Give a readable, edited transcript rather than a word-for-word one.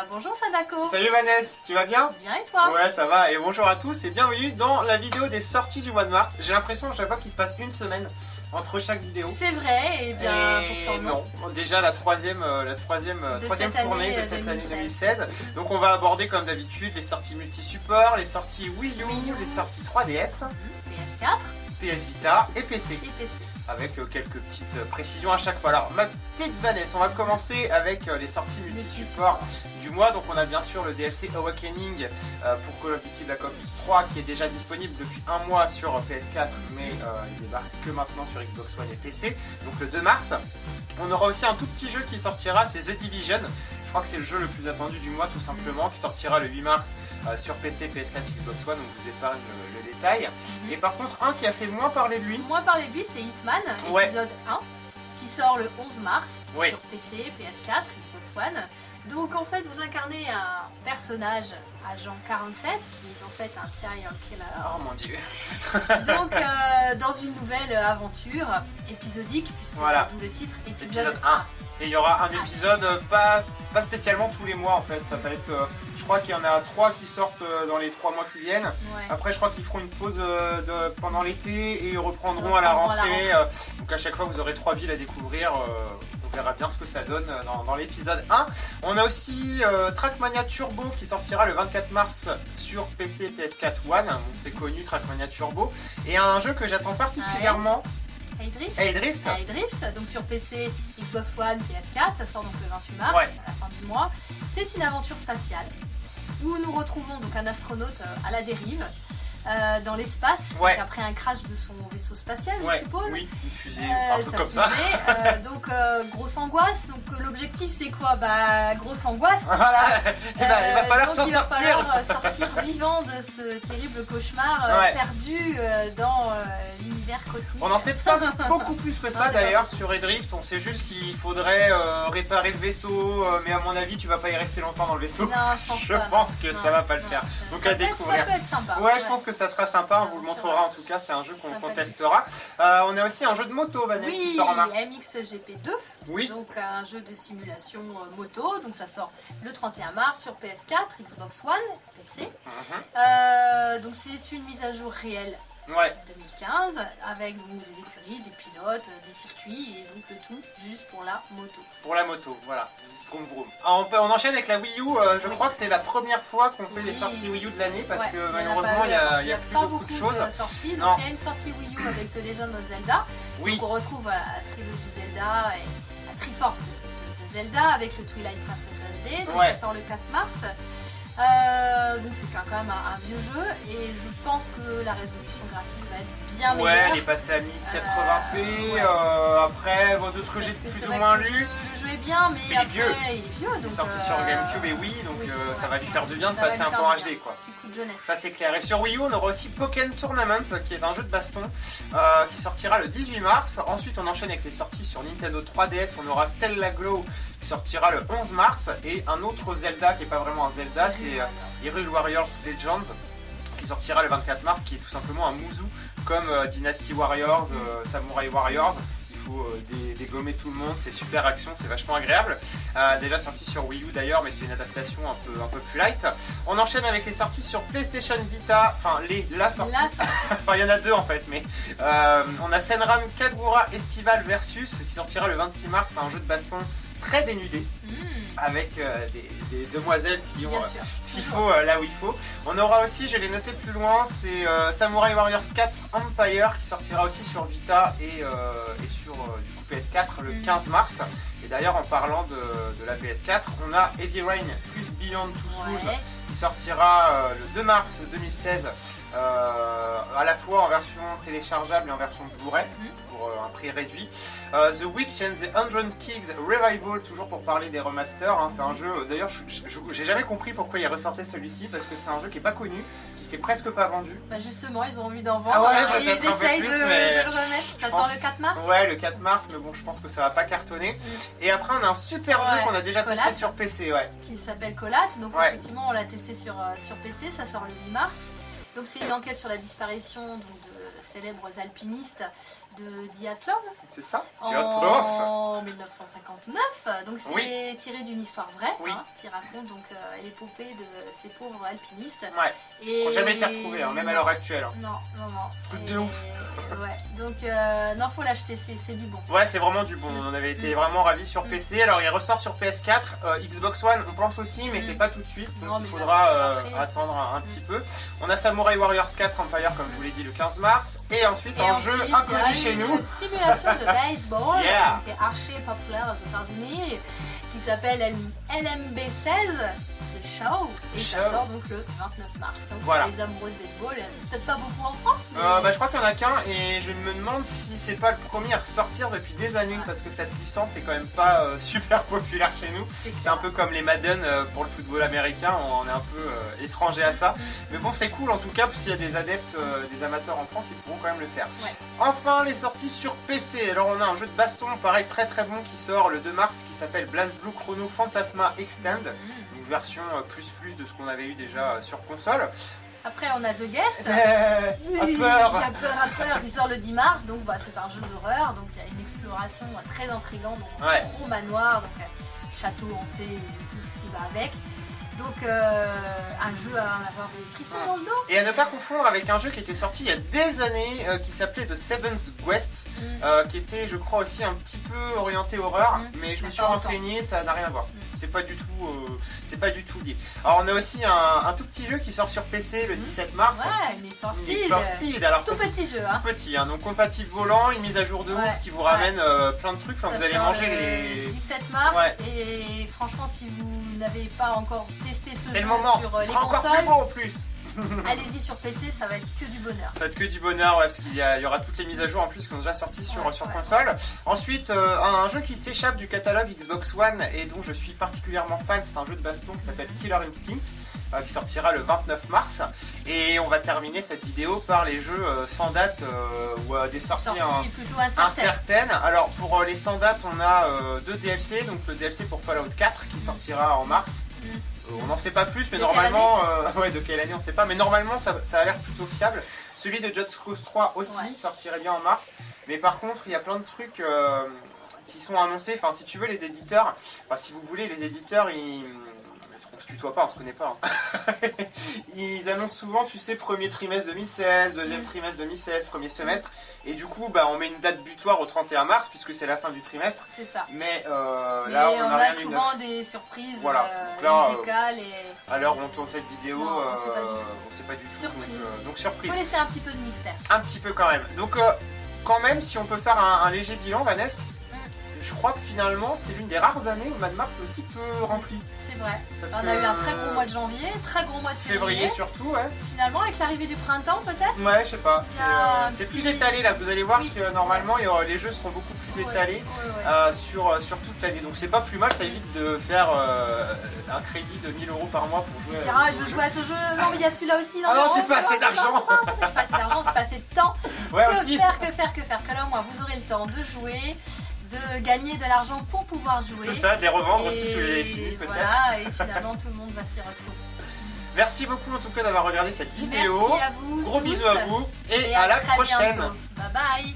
Bonjour Sadako. Salut Vanessa, tu vas bien? Bien et toi? Ouais, ça va, et bonjour à tous et bienvenue dans la vidéo des sorties du mois de mars. J'ai l'impression à chaque fois qu'il se passe une semaine entre chaque vidéo. C'est vrai, et bien et pourtant non. Déjà la troisième fournée de cette année 2016. Donc on va aborder comme d'habitude les sorties multi-support, les sorties Wii U, les sorties 3DS, PS4, PS Vita et PC. et PC. Avec quelques petites précisions à chaque fois. Alors ma petite Vanessa, on va commencer avec les sorties multi-support du mois. Donc on a bien sûr le DLC Awakening pour Call of Duty Black Ops 3 qui est déjà disponible depuis un mois sur PS4 mais il débarque que maintenant sur Xbox One et PC. Donc le 2 mars. On aura aussi un tout petit jeu qui sortira, c'est The Division. Je crois que c'est le jeu le plus attendu du mois tout simplement, qui sortira le 8 mars sur PC, PS4, Xbox One. On vous épargne le détail. Et par contre, un qui a fait moins parler de lui. Moins parler de lui, c'est Hitman, épisode 1, qui sort le 11 mars sur PC, PS4, Xbox One. Donc en fait, vous incarnez un personnage, agent 47, qui est en fait un serial killer. Oh mon dieu. Donc dans une nouvelle aventure épisodique, puisque d'où le titre, épisode 1. Et il y aura un épisode pas spécialement tous les mois en fait, ça va être, je crois qu'il y en a 3 qui sortent dans les 3 mois qui viennent. Ouais. Après je crois qu'ils feront une pause pendant l'été et ils reprendront à la rentrée. Donc à chaque fois vous aurez 3 villes à découvrir. On verra bien ce que ça donne dans l'épisode 1. On a aussi Trackmania Turbo qui sortira le 24 mars sur PC et PS4 One. Donc c'est connu, Trackmania Turbo. Et un jeu que j'attends particulièrement. iDrift, donc sur PC, Xbox One, PS4, ça sort donc le 28 mars, à la fin du mois. C'est une aventure spatiale où nous retrouvons donc un astronaute à la dérive dans l'espace, après un crash de son vaisseau spatial, je suppose. Oui, une fusée, un truc comme ça. Donc grosse angoisse, donc l'objectif c'est quoi? Bah grosse angoisse. Voilà. Il va falloir s'en sortir. Il va falloir sortir vivant de ce terrible cauchemar perdu dans l'univers cosmique. On n'en sait pas beaucoup plus que ça d'ailleurs sur iDrift. On sait juste qu'il faudrait réparer le vaisseau, mais à mon avis tu vas pas y rester longtemps dans le vaisseau. Non, je pense pas. Je pense que ça va pas le faire. Donc à découvrir. Ça peut être sympa. Ouais, je pense que ça sera sympa, on vous le montrera en tout cas, c'est un jeu qu'on testera. On a aussi un jeu de moto, Vanessa, qui sort en mars. MXGP2, donc un jeu de simulation moto, donc ça sort le 31 mars sur PS4, Xbox One, PC. Donc c'est une mise à jour réelle. 2015 avec des écuries, des pilotes, des circuits et donc le tout juste pour la moto. Pour la moto, voilà. Vroom vroom. On enchaîne avec la Wii U. Je crois que c'est la première fois qu'on fait les sorties Wii U de l'année parce que malheureusement il n'y a plus beaucoup de choses. Sorties. Donc il y a une sortie Wii U avec The Legend of Zelda. Donc on retrouve la trilogie Zelda et la Triforce de Zelda avec le Twilight Princess HD. Donc ça sort le 4 mars. Donc c'est quand même un vieux jeu et je pense que la résolution graphique va être bien meilleure. Ouais, elle est passée à 1080p. Après, de ce que j'ai plus ou moins lu. Le jeu est bien, mais après il est vieux. Il est sorti sur GameCube et Wii, donc ça va lui faire du bien de passer un peu en HD quoi. Petit coup de jeunesse. Ça c'est clair. Et sur Wii U, on aura aussi Pokémon Tournament qui est un jeu de baston qui sortira le 18 mars. Ensuite, on enchaîne avec les sorties sur Nintendo 3DS. On aura Stella Glow qui sortira le 11 mars et un autre Zelda qui est pas vraiment un Zelda, c'est Hyrule Warriors Legends qui sortira le 24 mars, qui est tout simplement un Muzu comme Dynasty Warriors, Samurai Warriors. Il faut dégommer tout le monde, c'est super action, c'est vachement agréable. Déjà sorti sur Wii U d'ailleurs, mais c'est une adaptation un peu plus light. On enchaîne avec les sorties sur PlayStation Vita, enfin la sortie. Enfin il y en a deux en fait, mais on a Senran Kagura Estival Versus qui sortira le 26 mars, c'est un jeu de baston très dénudé. Avec des demoiselles qui ont ce qu'il faut là où il faut. On aura aussi, je l'ai noté plus loin, c'est Samurai Warriors 4 Empire qui sortira aussi sur Vita et sur du coup, PS4 le 15 mars. Et d'ailleurs en parlant de la PS4, on a Heavy Rain plus Beyond Two Souls qui sortira le 2 mars 2016 à la fois en version téléchargeable et en version Blu-ray pour un prix réduit. The Witch and the 100 Kings Revival, toujours pour parler des remasters, c'est un jeu, d'ailleurs j'ai jamais compris pourquoi il ressortait celui-ci parce que c'est un jeu qui est pas connu, qui s'est presque pas vendu. Bah justement ils ont envie d'en vendre et ils essayent de le remettre, ça sort le 4 mars. Ouais, le 4 mars, mais bon je pense que ça va pas cartonner. Et après on a un super jeu qu'on a déjà testé sur PC qui s'appelle Colat, donc effectivement on l'a testé sur PC, ça sort le 8 mars. Donc c'est une enquête sur la disparition célèbres alpinistes de Dyatlov. C'est ça, Dyatlov. En 1959. Donc c'est tiré d'une histoire vraie, qui raconte donc l'épopée de ces pauvres alpinistes. Ouais. Ils n'ont jamais été retrouvés, même à l'heure actuelle. Non. Truc de ouf. Ouais. Donc non, faut l'acheter, c'est du bon. Ouais, c'est vraiment du bon. On avait été vraiment ravis sur PC. Alors il ressort sur PS4, Xbox One, on pense aussi, mais c'est pas tout de suite. Donc il faudra attendre un petit peu. On a Samurai Warriors 4 Empire, comme je vous l'ai dit, le 15 mars. Et ensuite, un jeu inconnu chez nous. Une simulation de baseball, qui est archi populaire aux États-Unis, qui s'appelle LMB16. C'est Show. Et ça sort donc le 29 mars. Donc pour les amoureux de baseball, peut-être pas beaucoup en France, mais... je crois qu'il n'y en a qu'un, et je me demande si c'est pas le premier à ressortir depuis des années, parce que cette licence est quand même pas super populaire chez nous. C'est un peu comme les Madden pour le football américain, on est un peu étranger à ça. Mais bon, c'est cool en tout cas, s'il y a des adeptes, des amateurs en France, ils pourront quand même le faire. Enfin, les sorties sur PC. Alors on a un jeu de baston, pareil, très très bon, qui sort le 2 mars, qui s'appelle BlazBlue Chrono Phantasma Extend. Version plus de ce qu'on avait eu déjà sur console. Après on a The Guest, peur. qui sort le 10 mars, donc c'est un jeu d'horreur, donc il y a une exploration très intrigante dans un gros manoir, donc château hanté et tout ce qui va avec. Donc un jeu à avoir des frissons dans le dos. Et à ne pas confondre avec un jeu qui était sorti il y a des années, qui s'appelait The Seventh Quest, qui était je crois aussi un petit peu orienté horreur, mais je me suis renseigné, ça n'a rien à voir. C'est pas du tout lié. Alors on a aussi un tout petit jeu qui sort sur PC le 17 mars. Ouais, Need for Speed. Alors, tout petit jeu. Tout petit, donc compatible volant, une mise à jour de ouf qui vous ramène plein de trucs. Enfin, vous allez manger les... 17 mars et franchement si vous n'avez pas encore testé ce jeu le moment. Sur les consoles, encore plus beau en plus. Allez-y sur PC, ça va être que du bonheur. Ça va être que du bonheur, parce qu'il y aura toutes les mises à jour en plus qui ont déjà sorti sur console. Ensuite, un jeu qui s'échappe du catalogue Xbox One et dont je suis particulièrement fan, c'est un jeu de baston qui s'appelle Killer Instinct, qui sortira le 29 mars. Et on va terminer cette vidéo par les jeux sans date ou des sorties plutôt incertaines. Alors pour les sans date, on a 2 DLC, donc le DLC pour Fallout 4 qui sortira en mars. On n'en sait pas plus, mais normalement, de quelle année on ne sait pas, mais normalement ça a l'air plutôt fiable. Celui de Just Cause 3 aussi sortirait bien en mars, mais par contre il y a plein de trucs qui sont annoncés. Enfin, si tu veux, les éditeurs, si vous voulez, les éditeurs, on se tutoie pas, on se connaît pas. Ils annoncent souvent, tu sais, premier trimestre 2016, deuxième trimestre 2016, premier semestre. Et du coup, on met une date butoir au 31 mars, puisque c'est la fin du trimestre. C'est ça. Mais là, on a souvent des surprises. Voilà. Donc là, décalent à l'heure où on tourne cette vidéo, on sait pas du tout. Surprise. Donc surprise. Faut laisser un petit peu de mystère. Un petit peu quand même. Donc quand même, si on peut faire un léger bilan, Vanessa, je crois que finalement c'est l'une des rares années où le mois de mars est aussi peu rempli. C'est vrai. On a eu un très gros mois de janvier, très gros mois de février surtout, Finalement, avec l'arrivée du printemps peut-être. Ouais, je sais pas. C'est plus étalé là. Vous allez voir que normalement les jeux seront beaucoup plus étalés sur toute l'année. Donc c'est pas plus mal, ça évite de faire un crédit de 1000 € par mois pour jouer. Je veux jouer à ce jeu. Non, mais il y a celui-là aussi. Non, j'ai pas assez d'argent. J'ai pas assez d'argent, j'ai pas assez de temps. Que faire que là au moins vous aurez le temps de jouer, de gagner de l'argent pour pouvoir jouer. C'est ça, de les revendre aussi sous les films peut-être. Voilà, et finalement tout le monde va s'y retrouver. Merci beaucoup en tout cas d'avoir regardé cette vidéo. Merci à vous. Gros bisous à vous et à la prochaine. Bientôt. Bye bye.